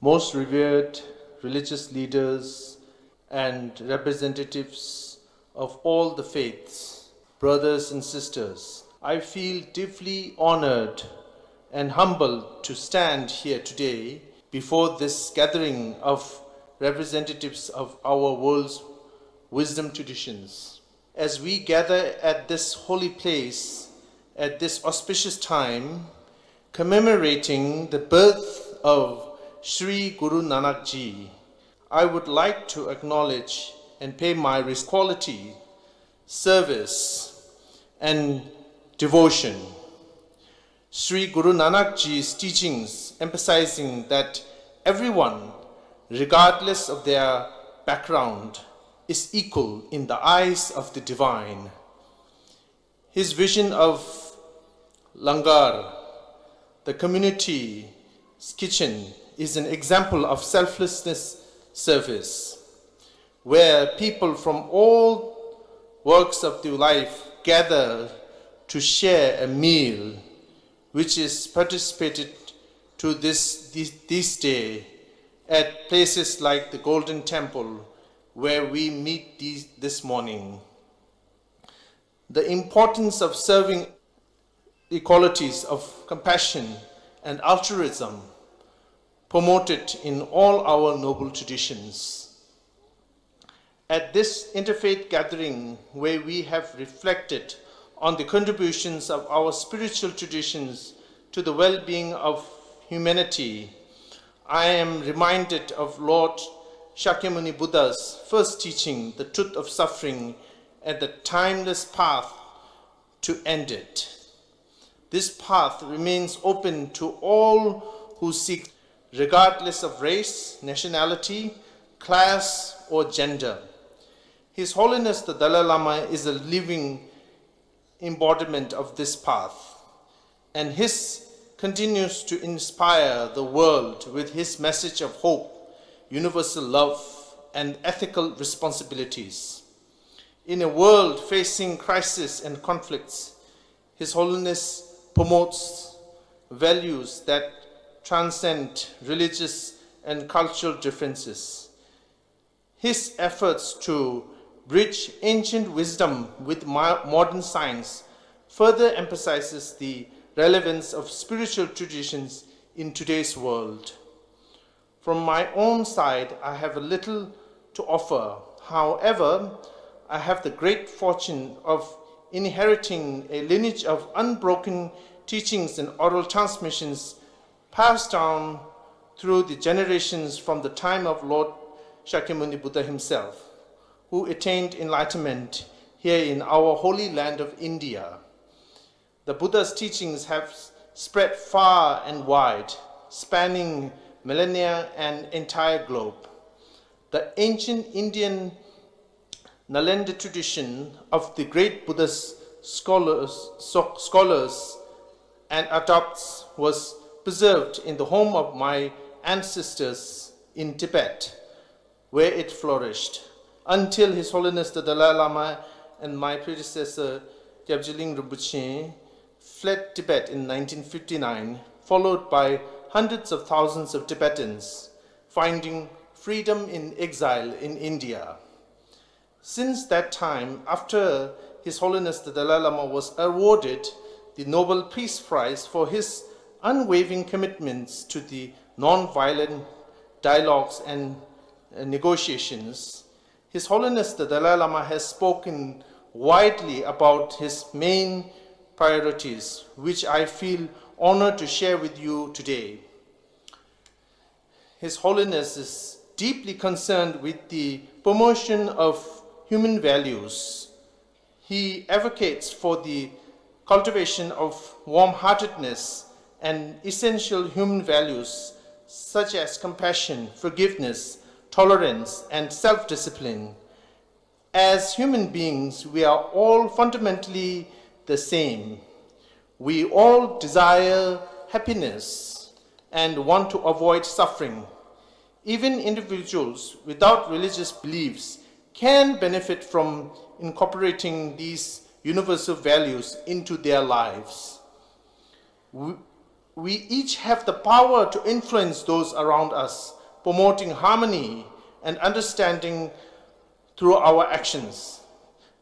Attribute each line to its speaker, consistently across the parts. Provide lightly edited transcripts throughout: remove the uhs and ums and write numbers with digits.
Speaker 1: most revered religious leaders and representatives of all the faiths, brothers and sisters, I feel deeply honored and humbled to stand here today before this gathering of representatives of our world's wisdom traditions. As we gather at this holy place at this auspicious time, commemorating the birth of Sri Guru Nanak Ji, I would like to acknowledge and pay my quality, service, and devotion. Sri Guru Nanak Ji's teachings emphasizing that everyone, regardless of their background, is equal in the eyes of the divine. His vision of Langar, the community's kitchen, is an example of selflessness service, where people from all walks of the life gather to share a meal, which is participated to this day at places like the Golden Temple, where we meet this morning. The importance of serving equalities of compassion and altruism promoted in all our noble traditions. At this interfaith gathering, where we have reflected on the contributions of our spiritual traditions to the well-being of humanity, I am reminded of Lord Shakyamuni Buddha's first teaching, the truth of suffering, and the timeless path to end it. This path remains open to all who seek, regardless of race, nationality, class, or gender. His Holiness the Dalai Lama is a living embodiment of this path, and his continues to inspire the world with his message of hope, universal love, and ethical responsibilities. In a world facing crisis and conflicts, His Holiness promotes values that transcend religious and cultural differences. His efforts to bridge ancient wisdom with modern science further emphasizes the relevance of spiritual traditions in today's world. From my own side, I have a little to offer. However, I have the great fortune of inheriting a lineage of unbroken teachings and oral transmissions passed down through the generations from the time of Lord Shakyamuni Buddha himself, who attained enlightenment here in our holy land of India. The Buddha's teachings have spread far and wide, spanning millennia and entire globe. The ancient Indian Nalanda tradition of the great Buddhist scholars and adepts was preserved in the home of my ancestors in Tibet, where it flourished, until His Holiness the Dalai Lama and my predecessor, Gyabje Rinpoche, fled Tibet in 1959, followed by hundreds of thousands of Tibetans finding freedom in exile in India. Since that time, after His Holiness the Dalai Lama was awarded the Nobel Peace Prize for his unwavering commitments to the non-violent dialogues and negotiations, His Holiness the Dalai Lama has spoken widely about his main priorities, which I feel honored to share with you today. His Holiness is deeply concerned with the promotion of human values. He advocates for the cultivation of warm-heartedness and essential human values such as compassion, forgiveness, tolerance, and self-discipline. As human beings, we are all fundamentally the same. We all desire happiness and want to avoid suffering. Even individuals without religious beliefs can benefit from incorporating these universal values into their lives. We each have the power to influence those around us, promoting harmony and understanding through our actions.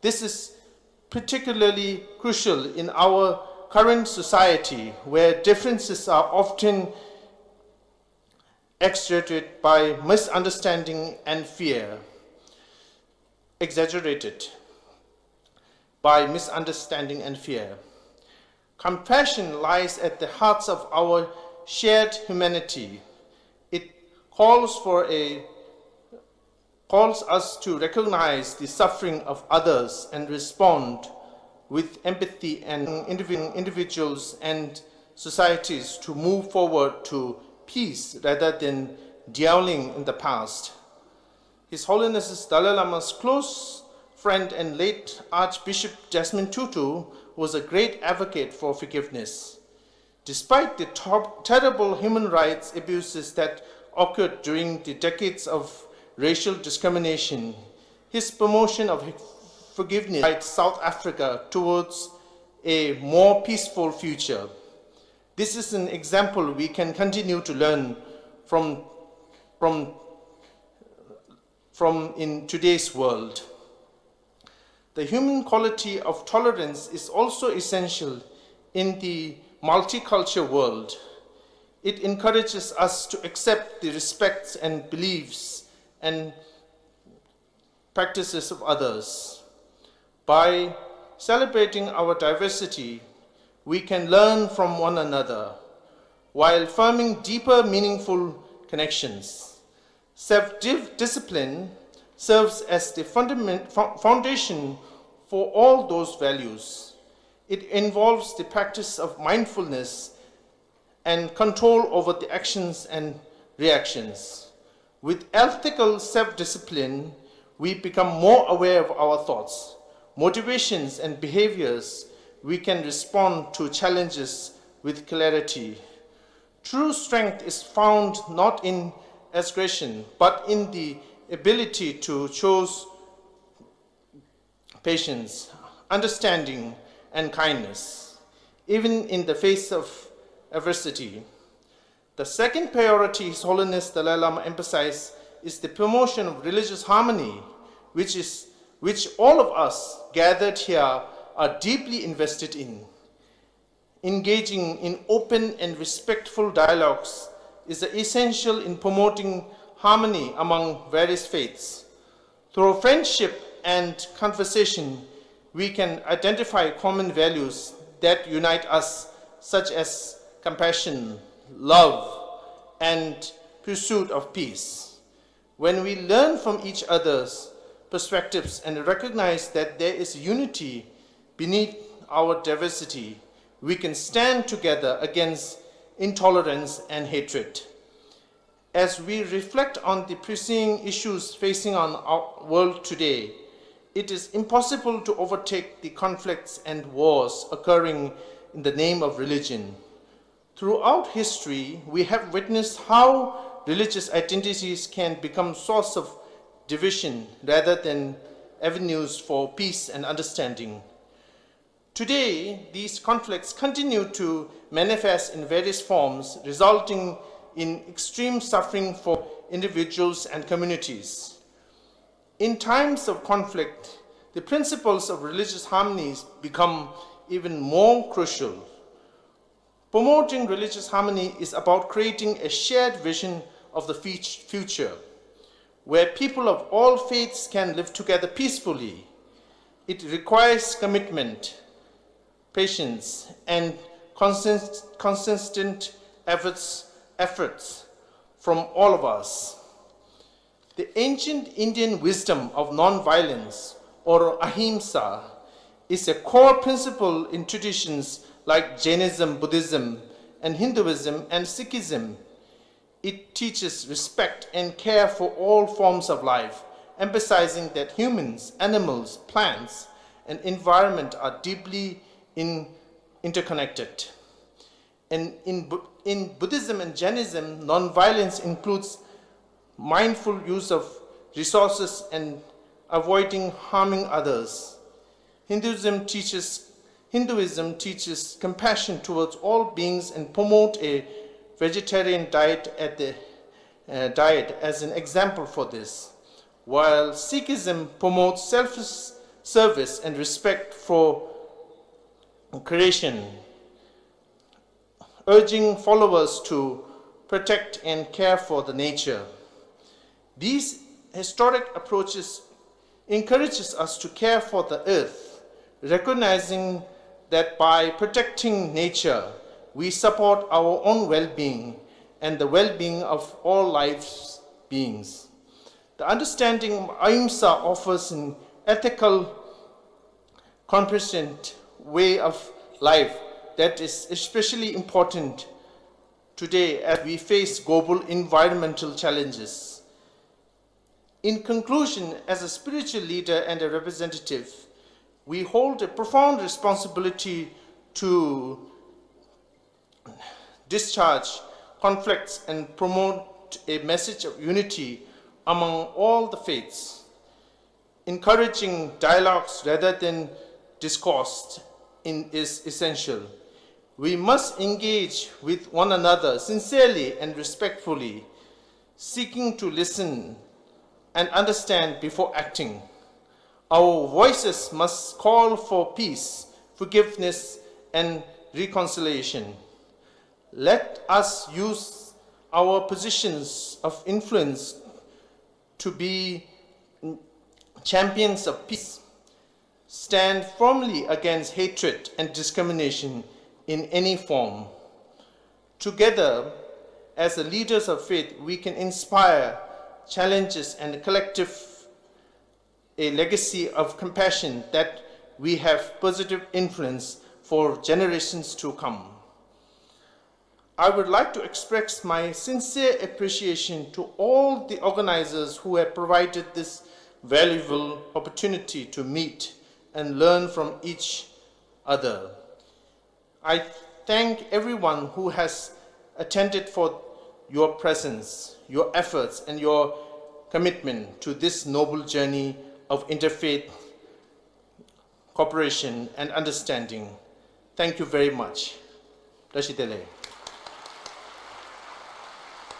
Speaker 1: This is particularly crucial in our current society, where differences are often exaggerated by misunderstanding and fear. Exaggerated by misunderstanding and fear. Compassion lies at the heart of our shared humanity. It calls us to recognize the suffering of others and respond with empathy and individuals and societies to move forward to peace rather than dwelling in the past. His Holiness Dalai Lama's close friend and late Archbishop Desmond Tutu was a great advocate for forgiveness. Despite the terrible human rights abuses that occurred during the decades of racial discrimination, his promotion of forgiveness guided South Africa towards a more peaceful future. This is an example we can continue to learn from in today's world. The human quality of tolerance is also essential in the multicultural world. It encourages us to accept the respects and beliefs and practices of others. By celebrating our diversity, we can learn from one another while forming deeper, meaningful connections. Self-discipline serves as the foundation for all those values. It involves the practice of mindfulness and control over the actions and reactions. With ethical self-discipline, we become more aware of our thoughts, motivations, and behaviors. We can respond to challenges with clarity. True strength is found not in aggression, but in the ability to choose patience, understanding, and kindness, even in the face of adversity. The second priority His Holiness Dalai Lama emphasized is the promotion of religious harmony, which all of us gathered here are deeply invested in. Engaging in open and respectful dialogues is essential in promoting harmony among various faiths. Through friendship and conversation, we can identify common values that unite us, such as compassion, love, and pursuit of peace. When we learn from each other's perspectives and recognize that there is unity beneath our diversity, we can stand together against intolerance and hatred. As we reflect on the pressing issues facing our world today, it is impossible to overtake the conflicts and wars occurring in the name of religion. Throughout history, we have witnessed how religious identities can become source of division rather than avenues for peace and understanding. Today, these conflicts continue to manifest in various forms, resulting in extreme suffering for individuals and communities. In times of conflict, the principles of religious harmony become even more crucial. Promoting religious harmony is about creating a shared vision of the future, where people of all faiths can live together peacefully. It requires commitment, patience, and consistent efforts from all of us. The ancient Indian wisdom of non-violence, or ahimsa, is a core principle in traditions like Jainism, Buddhism, and Hinduism and Sikhism. It teaches respect and care for all forms of life, emphasizing that humans, animals, plants, and environment are deeply interconnected. And in Buddhism and Jainism, non-violence includes mindful use of resources and avoiding harming others. Hinduism teaches Hinduism teaches compassion towards all beings and promote a vegetarian diet as an example for this, while Sikhism promotes selfless service and respect for creation, urging followers to protect and care for the nature. These historic approaches encourages us to care for the earth, recognizing that by protecting nature, we support our own well-being and the well-being of all life beings. The understanding of Ahimsa offers an ethical, compassionate way of life that is especially important today as we face global environmental challenges. In conclusion, as a spiritual leader and a representative, we hold a profound responsibility to discharge conflicts and promote a message of unity among all the faiths. Encouraging dialogues rather than discourse is essential. We must engage with one another sincerely and respectfully, seeking to listen and understand before acting. Our voices must call for peace, forgiveness, and reconciliation. Let us use our positions of influence to be champions of peace, stand firmly against hatred and discrimination in any form. Together, as the leaders of faith, we can inspire challenges and a legacy of compassion that we have positive influence for generations to come. I would like to express my sincere appreciation to all the organizers who have provided this valuable opportunity to meet and learn from each other. I thank everyone who has attended for your presence, your efforts, and your commitment to this noble journey of interfaith cooperation and understanding. Thank you very much. Rashidele.